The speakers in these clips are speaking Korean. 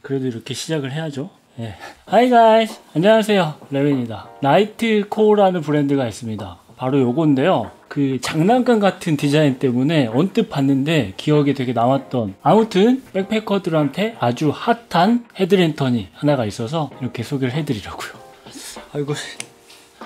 그래도 이렇게 시작을 해야죠. 예. Hi guys! 안녕하세요. 레벤입니다. 나이트코어라는 브랜드가 있습니다. 바로 요건데요. 그 장난감 같은 디자인 때문에 언뜻 봤는데 기억에 되게 남았던, 아무튼 백패커들한테 아주 핫한 헤드랜턴이 하나가 있어서 이렇게 소개를 해드리려고요. 아이고.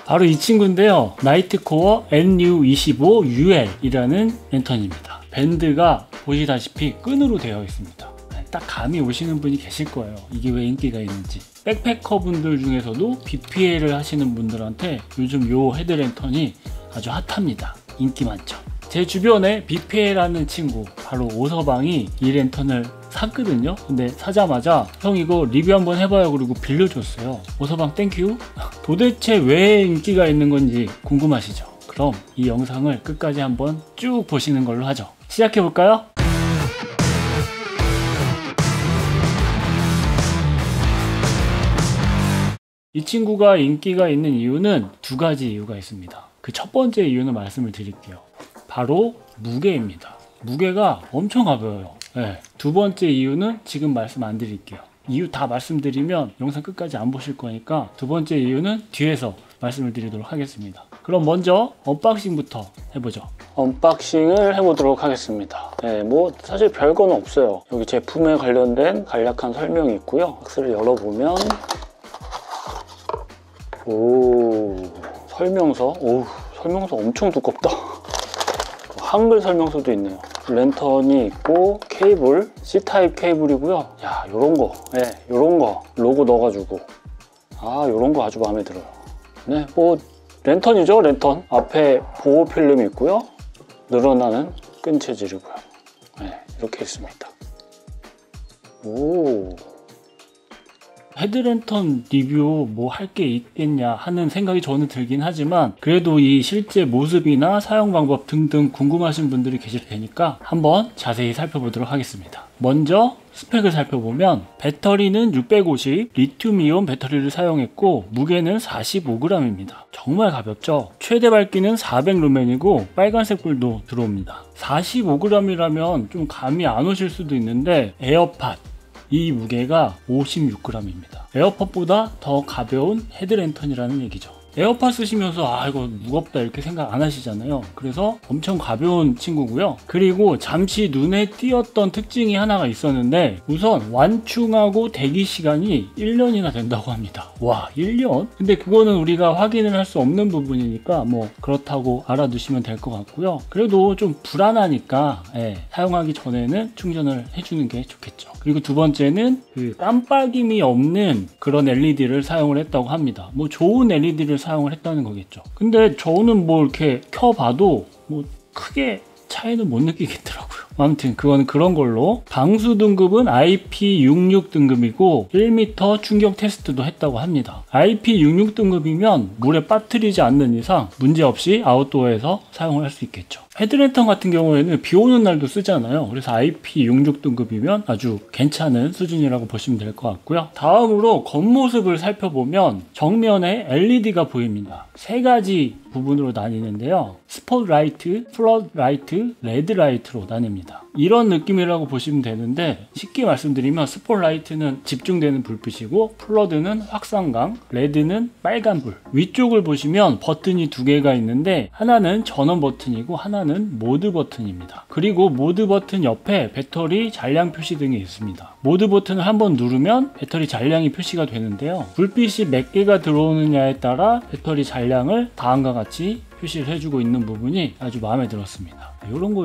바로 이 친구인데요. 나이트코어 NU25UL 이라는 랜턴입니다. 밴드가 보시다시피 끈으로 되어 있습니다. 딱 감이 오시는 분이 계실 거예요. 이게 왜 인기가 있는지. 백패커 분들 중에서도 BPL을 하시는 분들한테 요즘 요 헤드랜턴이 아주 핫합니다. 인기 많죠. 제 주변에 BPL 하는 친구, 바로 오서방이 이 랜턴을 샀거든요. 근데 사자마자 형 이거 리뷰 한번 해봐요 그러고 빌려줬어요. 오서방 땡큐. 도대체 왜 인기가 있는 건지 궁금하시죠? 그럼 이 영상을 끝까지 한번 쭉 보시는 걸로 하죠. 시작해볼까요? 이 친구가 인기가 있는 이유는 두 가지 이유가 있습니다. 그 첫 번째 이유는 말씀을 드릴게요. 바로 무게입니다. 무게가 엄청 가벼워요. 네. 두 번째 이유는 지금 말씀 안 드릴게요. 이유 다 말씀드리면 영상 끝까지 안 보실 거니까 두 번째 이유는 뒤에서 말씀을 드리도록 하겠습니다. 그럼 먼저 언박싱부터 해보죠. 언박싱을 해보도록 하겠습니다. 네, 뭐 사실 별건 없어요. 여기 제품에 관련된 간략한 설명이 있고요. 박스를 열어보면 설명서. 설명서 엄청 두껍다. 한글 설명서도 있네요. 랜턴이 있고 케이블, C타입 케이블이고요. 야, 요런거, 요런거 로고 넣어가지고, 요런거 아주 마음에 들어요. 네, 뭐 랜턴이죠. 랜턴 앞에 보호 필름이 있고요. 늘어나는 끈 재질이고요. 네, 이렇게 있습니다. 헤드랜턴 리뷰 뭐 할 게 있겠냐 하는 생각이 저는 들긴 하지만, 그래도 이 실제 모습이나 사용 방법 등등 궁금하신 분들이 계실 테니까 한번 자세히 살펴보도록 하겠습니다. 먼저 스펙을 살펴보면 배터리는 650 리튬이온 배터리를 사용했고 무게는 45g입니다. 정말 가볍죠? 최대 밝기는 400루멘이고 빨간색 불도 들어옵니다. 45g이라면 좀 감이 안 오실 수도 있는데 에어팟 이 무게가 56g입니다. 에어팟보다 더 가벼운 헤드랜턴이라는 얘기죠. 에어팟 쓰시면서 이거 무겁다 이렇게 생각 안 하시잖아요. 그래서 엄청 가벼운 친구고요. 그리고 잠시 눈에 띄었던 특징이 하나가 있었는데, 우선 완충하고 대기 시간이 1년이나 된다고 합니다. 와, 1년? 근데 그거는 우리가 확인을 할 수 없는 부분이니까 뭐 그렇다고 알아두시면 될 것 같고요. 그래도 좀 불안하니까 사용하기 전에는 충전을 해주는 게 좋겠죠. 그리고 두 번째는 그 깜빡임이 없는 그런 LED를 사용을 했다고 합니다. 뭐 좋은 LED를 사용을 했다는 거겠죠. 근데 저는 뭐 이렇게 켜봐도 뭐 크게 차이는 못 느끼겠더라고요. 아무튼 그거는 그런 걸로. 방수 등급은 IP66 등급이고 1m 충격 테스트도 했다고 합니다. IP66 등급이면 물에 빠뜨리지 않는 이상 문제없이 아웃도어에서 사용을 할 수 있겠죠. 헤드랜턴 같은 경우에는 비 오는 날도 쓰잖아요. 그래서 IP66 등급이면 아주 괜찮은 수준이라고 보시면 될 것 같고요. 다음으로 겉모습을 살펴보면 정면에 LED가 보입니다. 세 가지 부분으로 나뉘는데요. 스포트라이트, 플러드라이트, 레드라이트로 나뉩니다. 이런 느낌이라고 보시면 되는데, 쉽게 말씀드리면 스포트라이트는 집중되는 불빛이고 플러드는 확산광, 레드는 빨간불. 위쪽을 보시면 버튼이 두 개가 있는데 하나는 전원 버튼이고 하나는 모드 버튼입니다. 그리고 모드 버튼 옆에 배터리 잔량 표시 등이 있습니다. 모드 버튼을 한번 누르면 배터리 잔량이 표시가 되는데요. 불빛이 몇 개가 들어오느냐에 따라 배터리 잔량을 다음과 같이 표시를 해주고 있는 부분이 아주 마음에 들었습니다. 요런 거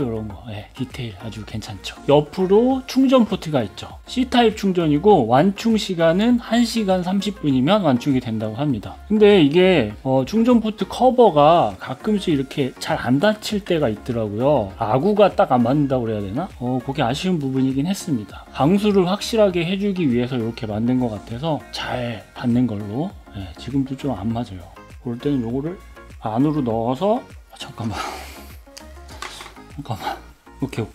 디테일 아주 괜찮죠. 옆으로 충전 포트가 있죠. C타입 충전이고 완충 시간은 1시간 30분이면 완충이 된다고 합니다. 근데 이게 충전 포트 커버가 가끔씩 이렇게 잘 안 닫힐 때가 있더라고요. 아구가 딱 안 맞는다고 그래야 되나? 그게 아쉬운 부분이긴 했습니다. 방수를 확실하게 해주기 위해서 이렇게 만든 것 같아서 잘 닫는 걸로. 지금도 좀 안 맞아요. 그럴 때는 요거를 안으로 넣어서 잠깐만. 오케이.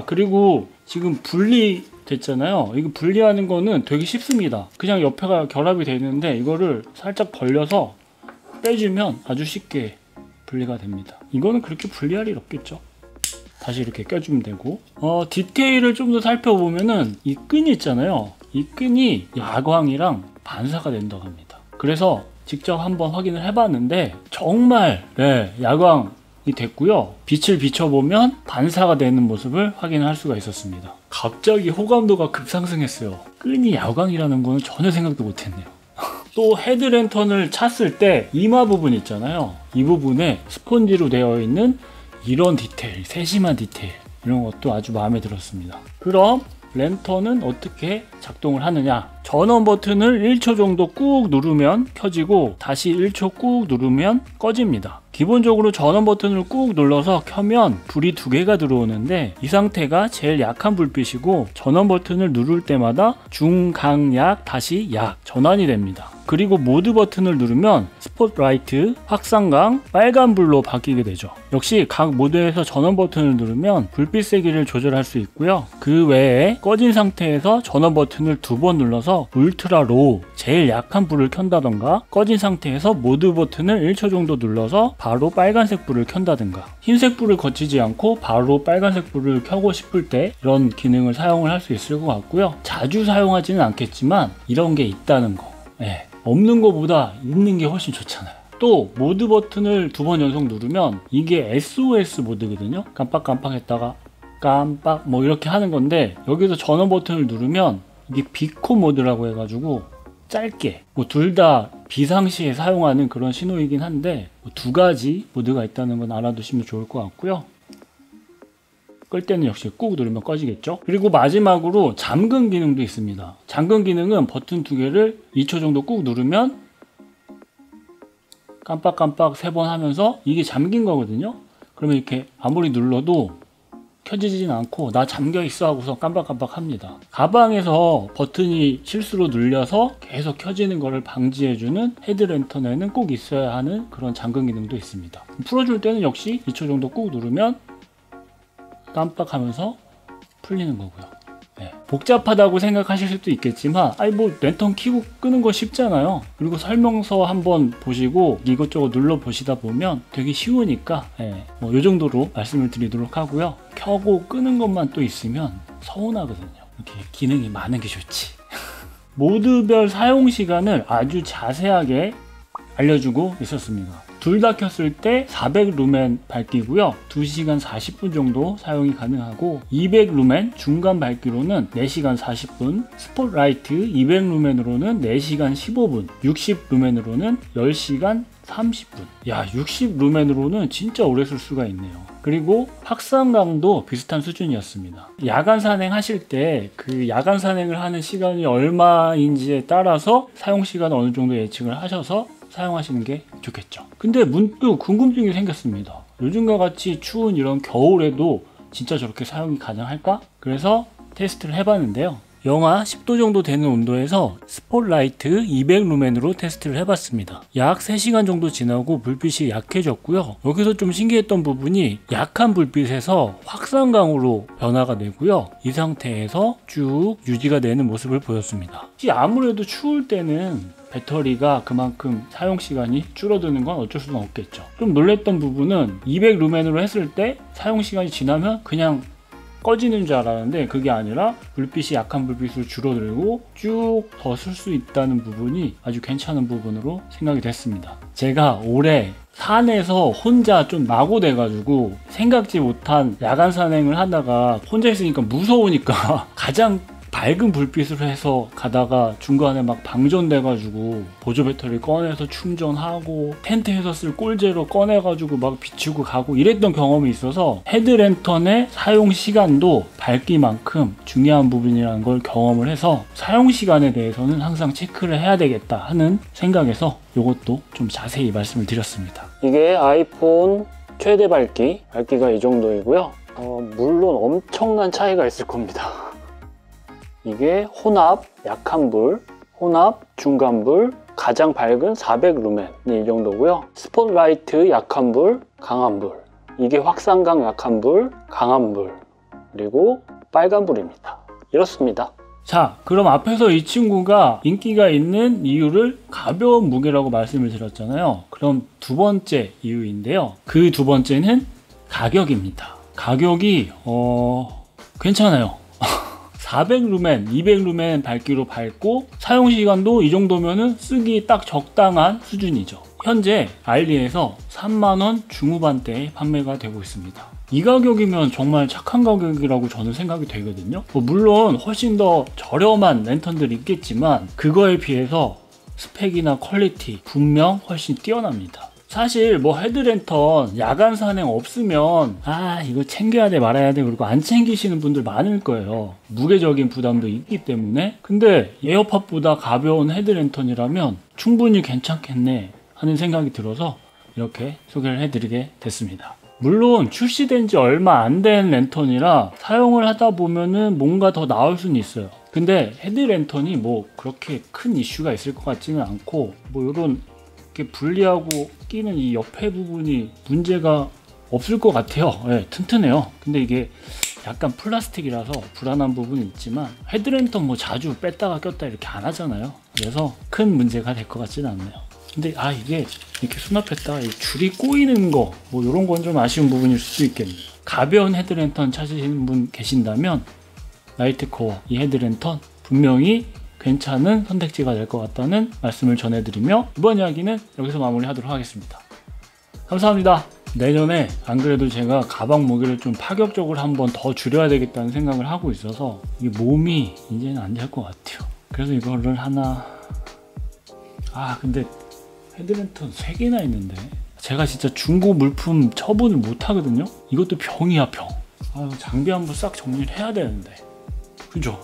그리고 지금 분리 됐잖아요. 이거 분리하는 거는 되게 쉽습니다. 그냥 옆에가 결합이 되어 있는데 이거를 살짝 벌려서 빼주면 아주 쉽게 분리가 됩니다. 이거는 그렇게 분리할 일 없겠죠. 다시 이렇게 껴주면 되고, 디테일을 좀 더 살펴보면은 이 끈이 있잖아요. 이 끈이 야광이랑 반사가 된다고 합니다. 그래서 직접 한번 확인을 해봤는데 정말 야광이 됐고요. 빛을 비춰보면 반사가 되는 모습을 확인할 수가 있었습니다. 갑자기 호감도가 급상승했어요. 끈이 야광이라는 거는 전혀 생각도 못했네요. 또 헤드랜턴을 찼을 때 이마 부분 있잖아요. 이 부분에 스펀지로 되어 있는 이런 디테일, 세심한 디테일, 이런 것도 아주 마음에 들었습니다. 그럼 랜턴은 어떻게 작동을 하느냐? 전원 버튼을 1초 정도 꾹 누르면 켜지고 다시 1초 꾹 누르면 꺼집니다. 기본적으로 전원 버튼을 꾹 눌러서 켜면 불이 2개가 들어오는데 이 상태가 제일 약한 불빛이고 전원 버튼을 누를 때마다 중, 강, 약, 다시 약 전환이 됩니다. 그리고 모드 버튼을 누르면 스포트라이트, 확산광, 빨간불로 바뀌게 되죠. 역시 각 모드에서 전원 버튼을 누르면 불빛 세기를 조절할 수 있고요. 그 외에 꺼진 상태에서 전원 버튼을 2번 눌러서 울트라 로우, 제일 약한 불을 켠다던가, 꺼진 상태에서 모드 버튼을 1초 정도 눌러서 바로 빨간색 불을 켠다든가, 흰색 불을 거치지 않고 바로 빨간색 불을 켜고 싶을 때 이런 기능을 사용을 할 수 있을 것 같고요. 자주 사용하지는 않겠지만 이런 게 있다는 거, 없는 것보다 있는 게 훨씬 좋잖아요. 또 모드 버튼을 2번 연속 누르면 이게 SOS 모드거든요. 깜빡깜빡 했다가 깜빡 뭐 이렇게 하는 건데, 여기서 전원 버튼을 누르면 이게 비코 모드라고 해가지고 짧게, 뭐 둘 다 비상시에 사용하는 그런 신호이긴 한데, 뭐 2가지 모드가 있다는 건 알아두시면 좋을 것 같고요. 끌 때는 역시 꾹 누르면 꺼지겠죠. 그리고 마지막으로 잠금 기능도 있습니다. 잠금 기능은 버튼 2개를 2초 정도 꾹 누르면 깜빡깜빡 3번 하면서 이게 잠긴 거거든요. 그러면 이렇게 아무리 눌러도 켜지진 않고 나 잠겨 있어 하고서 깜빡깜빡 합니다. 가방에서 버튼이 실수로 눌려서 계속 켜지는 것을 방지해주는 헤드랜턴에는 꼭 있어야 하는 그런 잠금 기능도 있습니다. 풀어줄 때는 역시 2초 정도 꾹 누르면 깜빡하면서 풀리는 거고요. 복잡하다고 생각하실 수도 있겠지만 뭐 랜턴 켜고 끄는 거 쉽잖아요. 그리고 설명서 한번 보시고 이것저것 눌러 보시다 보면 되게 쉬우니까 요 정도로 말씀을 드리도록 하고요. 켜고 끄는 것만 또 있으면 서운하거든요. 이렇게 기능이 많은 게 좋지. 모드별 사용 시간을 아주 자세하게 알려주고 있었습니다. 둘 다 켰을 때 400루멘 밝기고요. 2시간 40분 정도 사용이 가능하고, 200루멘 중간 밝기로는 4시간 40분, 스포트라이트 200루멘으로는 4시간 15분, 60루멘으로는 10시간 30분. 야, 60루멘으로는 진짜 오래 쓸 수가 있네요. 그리고 확산광도 비슷한 수준이었습니다. 야간 산행 하실 때 그 야간 산행을 하는 시간이 얼마인지에 따라서 사용 시간을 어느 정도 예측을 하셔서 사용하시는 게 좋겠죠. 근데 문득 궁금증이 생겼습니다. 요즘과 같이 추운 이런 겨울에도 진짜 저렇게 사용이 가능할까? 그래서 테스트를 해봤는데요. 영하 10도 정도 되는 온도에서 스포트라이트 200루멘으로 테스트를 해봤습니다. 약 3시간 정도 지나고 불빛이 약해졌고요. 여기서 좀 신기했던 부분이 약한 불빛에서 확산광으로 변화가 되고요. 이 상태에서 쭉 유지가 되는 모습을 보였습니다. 아무래도 추울 때는 배터리가 그만큼 사용시간이 줄어드는 건 어쩔 수는 없겠죠. 좀 놀랬던 부분은 200루멘으로 했을 때 사용시간이 지나면 그냥 꺼지는 줄 알았는데 그게 아니라 불빛이 약한 불빛으로 줄어들고 쭉 더 쓸 수 있다는 부분이 아주 괜찮은 부분으로 생각이 됐습니다. 제가 올해 산에서 혼자 좀 낙오돼가지고 생각지 못한 야간 산행을 하다가 혼자 있으니까 무서우니까 가장 밝은 불빛으로 해서 가다가 중간에 막 방전돼가지고 보조 배터리 꺼내서 충전하고 텐트에서 쓸 꼴제로 꺼내가지고 막 비추고 가고 이랬던 경험이 있어서 헤드랜턴의 사용 시간도 밝기만큼 중요한 부분이라는 걸 경험을 해서 사용 시간에 대해서는 항상 체크를 해야 되겠다 하는 생각에서 이것도 좀 자세히 말씀을 드렸습니다. 이게 아이폰 최대 밝기가 이 정도이고요. 물론 엄청난 차이가 있을 겁니다. 이게 혼합, 약한 불, 혼합, 중간 불, 가장 밝은 400루멘 이 정도고요. 스포트라이트 약한 불, 강한 불, 이게 확산광 약한 불, 강한 불, 그리고 빨간 불입니다. 이렇습니다. 자, 그럼 앞에서 이 친구가 인기가 있는 이유를 가벼운 무게라고 말씀을 드렸잖아요. 그럼 두 번째 이유인데요. 그 두 번째는 가격입니다. 가격이 괜찮아요. 400루멘, 200루멘 밝기로 밝고 사용시간도 이 정도면은 쓰기 딱 적당한 수준이죠. 현재 알리에서 3만원 중후반대에 판매가 되고 있습니다. 이 가격이면 정말 착한 가격이라고 저는 생각이 되거든요. 물론 훨씬 더 저렴한 랜턴들이 있겠지만 그거에 비해서 스펙이나 퀄리티 분명 훨씬 뛰어납니다. 사실 뭐 헤드랜턴 야간 산행 없으면 이거 챙겨야 돼 말아야 돼 그리고 안 챙기시는 분들 많을 거예요. 무게적인 부담도 있기 때문에. 근데 에어팟보다 가벼운 헤드랜턴이라면 충분히 괜찮겠네 하는 생각이 들어서 이렇게 소개를 해드리게 됐습니다. 물론 출시된 지 얼마 안 된 랜턴이라 사용을 하다 보면은 뭔가 더 나올 수는 있어요. 근데 헤드랜턴이 뭐 그렇게 큰 이슈가 있을 것 같지는 않고 뭐 이런 이렇게 분리하고 끼는 이 옆에 부분이 문제가 없을 것 같아요. 네, 튼튼해요. 근데 이게 약간 플라스틱이라서 불안한 부분이 있지만 헤드랜턴 뭐 자주 뺐다가 꼈다 이렇게 안 하잖아요. 그래서 큰 문제가 될 것 같지는 않네요. 근데 이게 이렇게 수납했다가 이 줄이 꼬이는 거 뭐 이런 건 좀 아쉬운 부분일 수도 있겠네요. 가벼운 헤드랜턴 찾으시는 분 계신다면 나이트코어 이 헤드랜턴 분명히 괜찮은 선택지가 될 것 같다는 말씀을 전해드리며 이번 이야기는 여기서 마무리하도록 하겠습니다. 감사합니다. 내년에 안 그래도 제가 가방 무게를 좀 파격적으로 한번 더 줄여야 되겠다는 생각을 하고 있어서 이 몸이 이제는 안 될 것 같아요. 그래서 이거를 하나 근데 헤드랜턴 3개나 있는데 제가 진짜 중고 물품 처분을 못 하거든요. 이것도 병이야 병. 장비 한번 싹 정리를 해야 되는데 그죠?